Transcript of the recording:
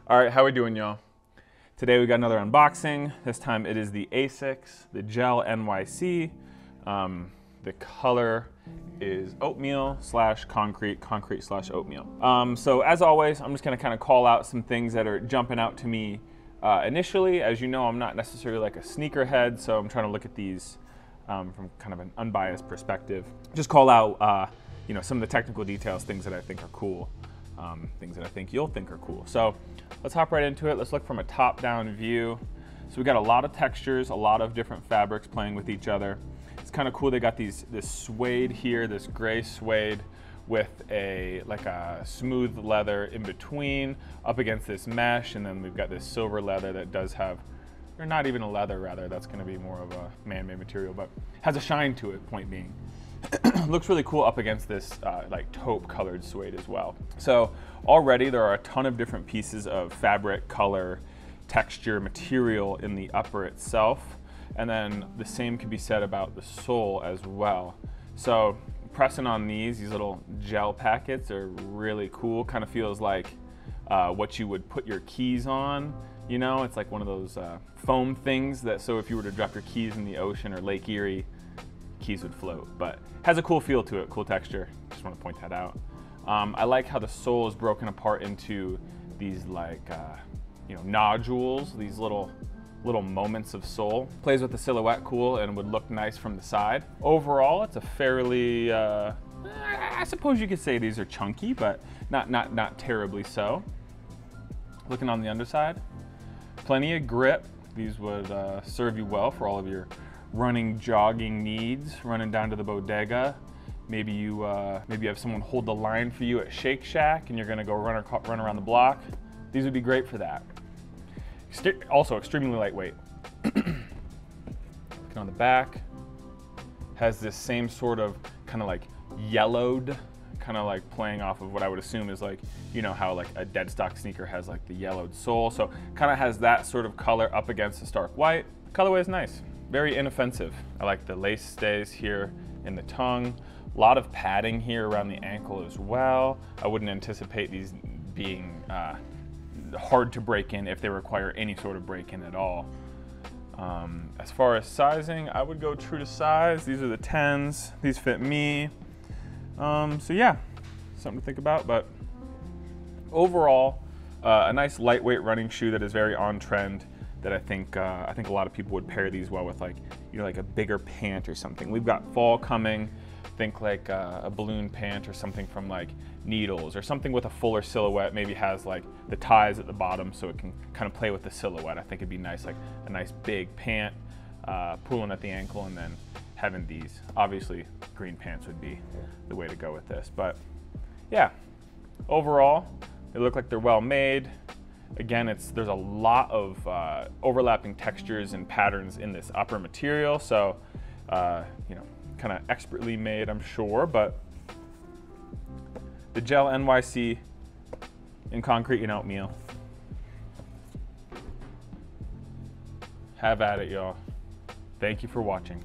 All right, how we doing, y'all? Today we got another unboxing. This time it is the Asics, the Gel NYC. The color is oatmeal slash concrete, concrete slash oatmeal. So as always, I'm just gonna kind of call out some things that are jumping out to me initially. As you know, I'm not necessarily like a sneakerhead, so I'm trying to look at these from kind of an unbiased perspective. Just call out some of the technical details, things that I think are cool, things that I think you'll think are cool. So let's hop right into it. Let's look from a top-down view. So we got a lot of textures, a lot of different fabrics playing with each other. It's kind of cool. They got this suede here, this gray suede with a smooth leather in between up against this mesh, and then we've got this silver leather that does have, or not even a leather rather, that's going to be more of a man-made material, but has a shine to it, point being. Looks really cool up against this like taupe colored suede as well. So already there are a ton of different pieces of fabric, color, texture, material in the upper itself. And then the same can be said about the sole as well. So pressing on these little gel packets are really cool. Kind of feels like what you would put your keys on. You know, it's like one of those foam things that, so if you were to drop your keys in the ocean or Lake Erie, keys would float, but has a cool feel to it, cool texture. Just want to point that out. I like how the sole is broken apart into these nodules, these little moments of sole. Plays with the silhouette cool and would look nice from the side. Overall, it's a fairly, I suppose you could say these are chunky, but not terribly so. Looking on the underside, plenty of grip. These would serve you well for all of your running, jogging needs, running down to the bodega. Maybe you have someone hold the line for you at Shake Shack and you're gonna go run around the block. These would be great for that. Also extremely lightweight. Looking on the back, has this same sort of kind of like yellowed, kind of like playing off of what I would assume is like, you know how like a dead stock sneaker has like the yellowed sole. So kind of has that sort of color up against the stark white. Colorway is nice. Very inoffensive. I like the lace stays here in the tongue. A lot of padding here around the ankle as well. I wouldn't anticipate these being hard to break in if they require any sort of break in at all. As far as sizing, I would go true to size. These are the 10s. These fit me. So yeah, something to think about. But overall, a nice lightweight running shoe that is very on trend. That I think a lot of people would pair these well with, like, you know, like a bigger pant or something. We've got fall coming. Think like a balloon pant or something from like Needles, or something with a fuller silhouette. Maybe has like the ties at the bottom so it can kind of play with the silhouette. I think it'd be nice, like a nice big pant, pulling at the ankle, and then having these. Obviously, green pants would be the way to go with this. But yeah, overall, they look like they're well made. Again, there's a lot of overlapping textures and patterns in this upper material, so kind of expertly made, I'm sure. But the Gel NYC in concrete and oatmeal. Have at it, y'all. Thank you for watching.